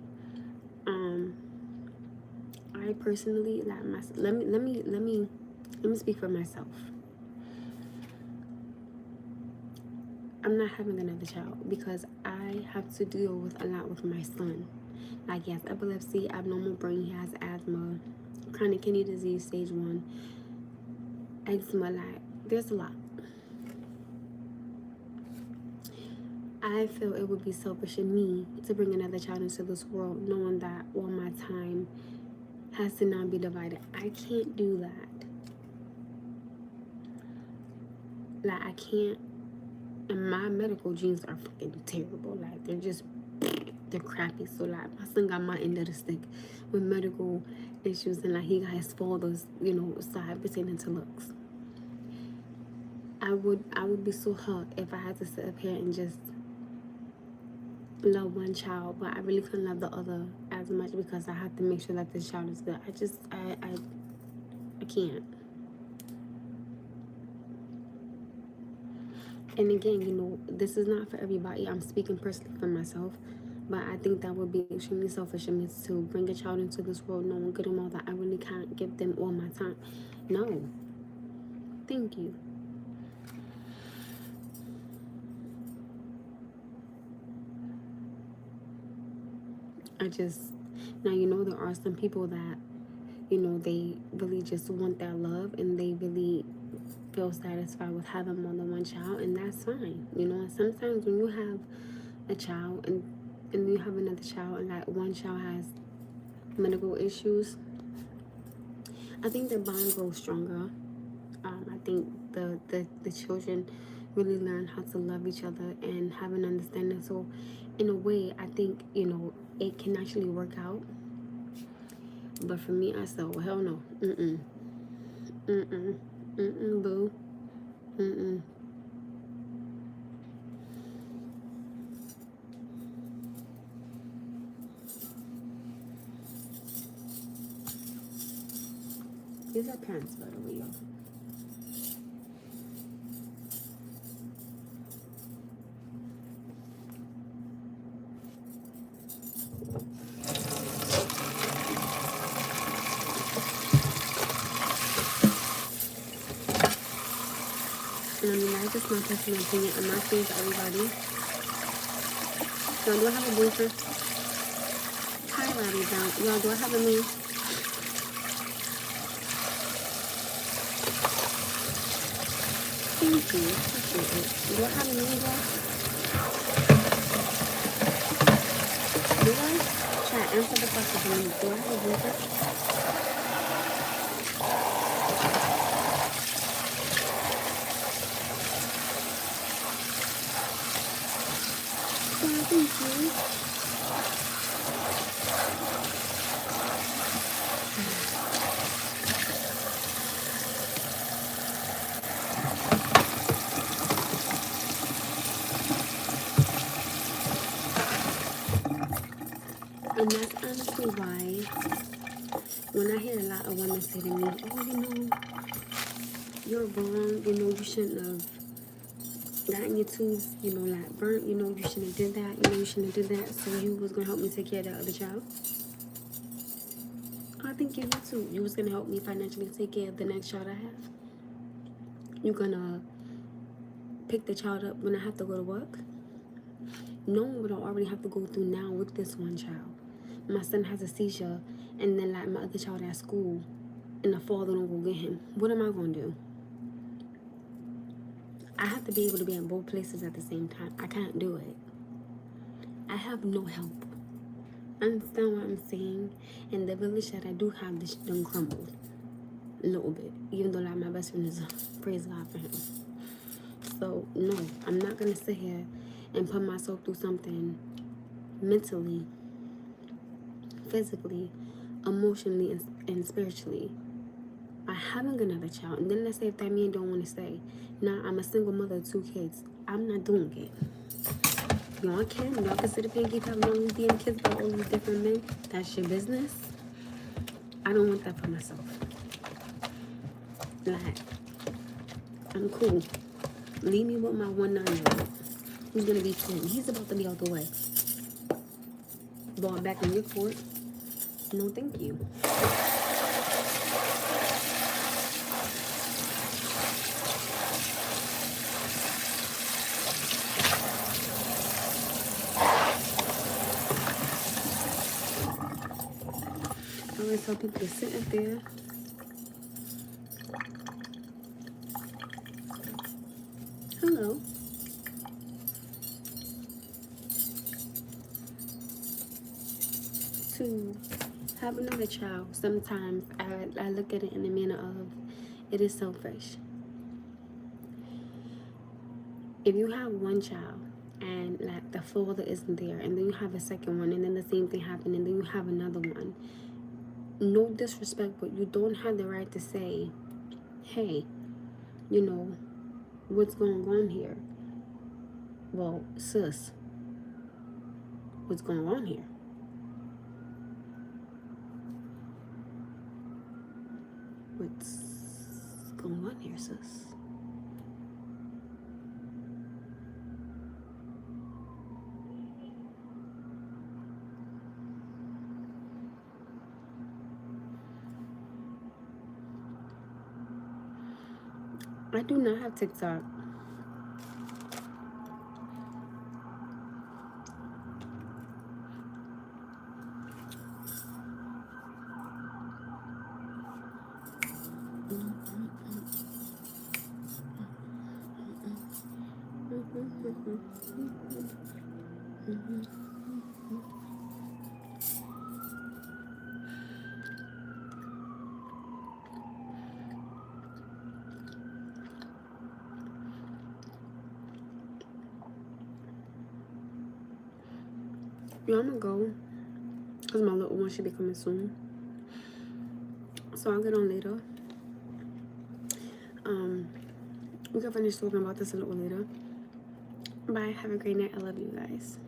I personally, like, let me speak for myself. I'm not having another child because I have to deal with a lot with my son. Like, he has epilepsy, abnormal brain, he has asthma, chronic kidney disease, stage 1, eczema, like, there's a lot. I feel it would be selfish in me to bring another child into this world knowing that all my time has to not be divided. I can't do that. Like, I can't. And my medical genes are fucking terrible. Like, they're crappy. So, like, my son got my end of the stick with medical issues, and like, he got his father's, side pertaining to looks. I would be so hurt if I had to sit up here and just love one child, but I really couldn't love the other as much because I have to make sure that this child is good. I can't. And again, this is not for everybody. I'm speaking personally for myself, but I think that would be extremely selfish of me to bring a child into this world knowing good and well that I really can't give them all my time. No. Thank you. Now, there are some people that, they really just want that love and they really feel satisfied with having more than one child, and that's fine. Sometimes when you have a child and you have another child and like one child has medical issues, I think the bond grows stronger. I think the children really learn how to love each other and have an understanding. So in a way, I think, it can actually work out. But for me, I said, well, hell no. Boo. These are pants, by the way, y'all. And that's just my personal opinion. I'm not saying for everybody. Y'all, do I have a boyfriend? Hi, Robbie Brown. Y'all, do I have a man? Thank you. Appreciate it. Do I have a man, y'all? Do I? Try to answer the question for me. Do I have a boyfriend? Thank you. And that's honestly why when I hear a lot of women say to me, oh, you're wrong, you shouldn't have gotten your tubes, like burnt, you shouldn't have did that, you shouldn't have did that, so you was going to help me take care of the other child. I think you too. You was going to help me financially take care of the next child I have. You're going to pick the child up when I have to go to work. Knowing what I already have to go through now with this one child. My son has a seizure, and then like my other child at school, and the father don't go get him. What am I going to do? I have to be able to be in both places at the same time. I can't do it. I have no help. Understand what I'm saying? And the village that I do have, this done crumbled a little bit. Even though like my best friend is praise God for him. So no, I'm not gonna sit here and put myself through something mentally, physically, emotionally, and spiritually. I haven't got another child. And then let's say if that man don't want to stay. Now I'm a single mother of 2 kids. I'm not doing it. Y'all can sit up here and keep having all these damn kids by all these different men. That's your business. I don't want that for myself. Like, I'm cool. Leave me with my 1-9-year-old. Who's gonna be 10. He's about to be out the way. Ball back in your court. No, thank you. I always tell people to sit up there. Hello. To have another child, sometimes I look at it in the manner of it is selfish. If you have one child and like the father isn't there, and then you have a second one, and then the same thing happened, and then you have another one, no disrespect, but you don't have the right to say, hey, you know, what's going on here? Well, sis, what's going on here? What's going on here, sis? I do not have TikTok. Yeah, I'm gonna go because my little one should be coming soon. So I'll get on later. We can finish talking about this a little later. Bye. Have a great night. I love you guys.